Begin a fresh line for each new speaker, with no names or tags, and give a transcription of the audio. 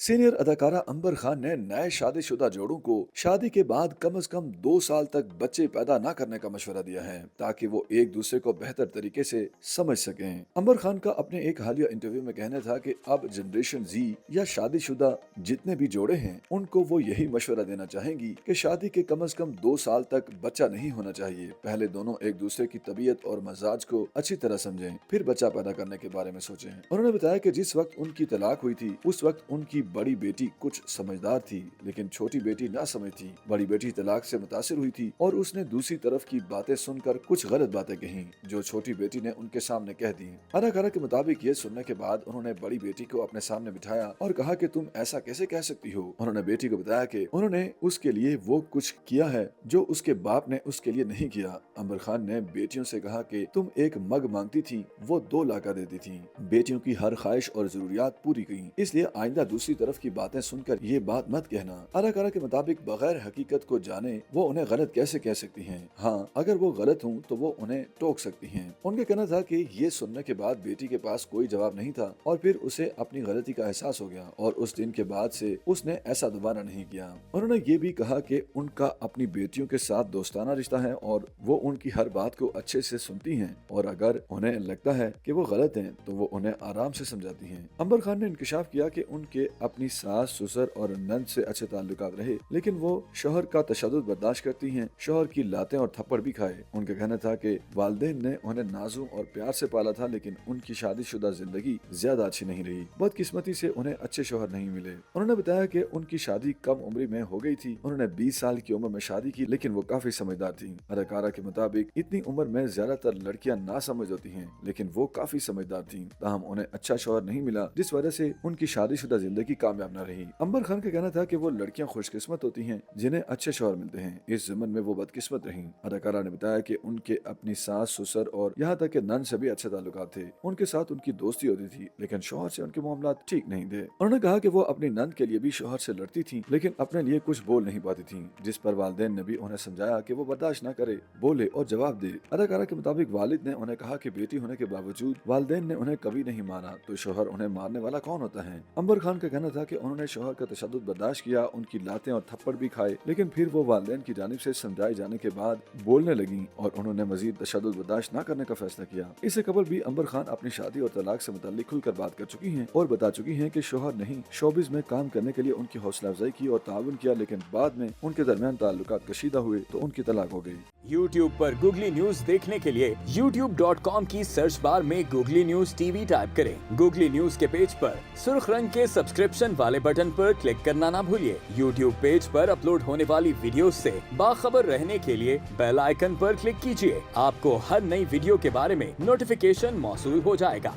Senior अदाकारा अंबर खान ने नए शादीशुदा जोड़ों को शादी के बाद कम से कम 2 साल तक बच्चे पैदा न करने का मशवरा दिया है ताकि वो एक दूसरे को बेहतर तरीके से समझ सकें। अंबर खान का अपने एक हालिया इंटरव्यू में कहना था कि अब जनरेशन जी या शादीशुदा जितने भी जोड़े हैं उनको वो यही मशवरा देना चाहेंगी कि शादी के कम से कम 2 साल तक बच्चा नहीं होना चाहिए। पहले दोनों एक दूसरे की तबीयत और मजाज को अच्छी तरह समझें, फिर बच्चा पैदा करने के बारे में सोचें। उन्होंने बताया कि जिस वक्त उनकी तलाक हुई थी उस वक्त उनकी बड़ी बेटी कुछ समझदार थी, लेकिन छोटी बेटी ना समझ थी। बड़ी बेटी तलाक से मुतासिर हुई थी और उसने दूसरी तरफ की बातें सुनकर कुछ गलत बातें कही जो छोटी बेटी ने उनके सामने कह दी। अदाकारा के मुताबिक ये सुनने के बाद उन्होंने बड़ी बेटी को अपने सामने बिठाया और कहा कि तुम ऐसा कैसे कह सकती हो। उन्होंने बेटी को बताया कि उन्होंने उसके लिए वो कुछ किया है जो उसके बाप ने उसके लिए नहीं किया। अंबर खान ने बेटियों से कहा कि तुम एक मग मांगती थी, वो 2 लाकर देती थी। बेटियों की हर ख्वाहिश और जरूरियात पूरी की, इसलिए आइंदा दूसरी तरफ की बातें सुनकर ये बात मत कहना। अदाकारा के मुताबिक बगैर हकीकत को जाने वो उन्हें गलत कैसे कह सकती हैं। हाँ, अगर वो गलत हूँ तो वो उन्हें टोक सकती हैं। उनका कहना था कि ये सुनने के बाद बेटी के पास कोई जवाब नहीं था और फिर उसे अपनी गलती का एहसास हो गया और उस दिन के बाद से उसने ऐसा दोबारा नहीं किया। उन्होंने ये भी कहा कि उनका अपनी बेटियों के साथ दोस्ताना रिश्ता है और वो उनकी हर बात को अच्छे से सुनती हैं और अगर उन्हें लगता है कि वो गलत हैं तो वो उन्हें आराम से समझाती हैं। अंबर खान ने इंकशाफ किया कि उनके अपनी सास, ससुर और नंद से अच्छे ताल्लुकात रहे, लेकिन वो शोहर का तशद्दुद बर्दाश्त करती हैं, शोहर की लातें और थप्पड़ भी खाए। उनका कहना था कि वालिदैन ने उन्हें नाजुक और प्यार से पाला था, लेकिन उनकी शादीशुदा जिंदगी ज्यादा अच्छी नहीं रही। बदकिस्मती से उन्हें अच्छे शोहर नहीं मिले। उन्होंने बताया कि उनकी शादी कम उम्र में हो गई थी। उन्होंने 20 साल की उम्र में शादी की, लेकिन वो काफी समझदार थी। अदाकारा के मुताबिक इतनी उम्र में ज्यादातर लड़कियां ना समझ होती हैं, लेकिन वो काफी समझदार थी। ताहम उन्हें अच्छा शोहर नहीं मिला, जिस वजह से उनकी शादीशुदा जिंदगी कामयाब न रही। अंबर खान का कहना था कि वो लड़कियां खुशकिस्मत होती हैं जिन्हें अच्छे शोहर मिलते हैं, इस ज़मन में वो बदकिस्मत रहीं। अदाकारा ने बताया कि उनके अपनी सास, ससुर और यहाँ तक कि नंद से भी अच्छे ताल्लुकात थे। उनके साथ उनकी दोस्ती होती थी, लेकिन शोहर से उनके मामलात ठीक नहीं थे। उन्होंने कहा कि वो अपनी नंद के लिए भी शोहर से लड़ती थी, लेकिन अपने लिए कुछ बोल नहीं पाती थी, जिस पर वालिदैन ने भी उन्हें समझाया कि वो बर्दाश्त न करे, बोले और जवाब दे। अदाकारा के मुताबिक वालिद ने उन्हें कहा कि बेटी होने के बावजूद वालिदैन ने उन्हें कभी नहीं माना, तो शोहर उन्हें मारने वाला कौन होता है। अंबर खान का कहना था कि उन्होंने शोहर का तशद्दुद बर्दाश्त किया, उनकी लातें और थप्पड़ भी खाए, लेकिन फिर वो वालिदैन की जानिब से समझाए जाने के बाद बोलने लगी और उन्होंने मजीद तशद्दुद बर्दाश्त न करने का फैसला किया। इससे कबल भी अंबर खान अपनी शादी और तलाक से मुताल्लिक खुलकर बात कर चुकी हैं और बता चुकी हैं कि शोहर नहीं शोबिज में काम करने के लिए उनकी हौसला अफजाई की और ताउन किया, लेकिन बाद में उनके दरमियान ताल्लुकात कशीदा हुए तो उनकी तलाक हो गई।
YouTube पर गूगली न्यूज देखने के लिए youtube.com की सर्च बार में गूगली न्यूज टीवी टाइप करें। गूगली न्यूज के पेज पर सुर्ख रंग के सब्सक्रिप्शन वाले बटन पर क्लिक करना ना भूलिए। YouTube पेज पर अपलोड होने वाली वीडियोस से बाखबर रहने के लिए बेल आइकन पर क्लिक कीजिए। आपको हर नई वीडियो के बारे में नोटिफिकेशन मौसूल हो जाएगा।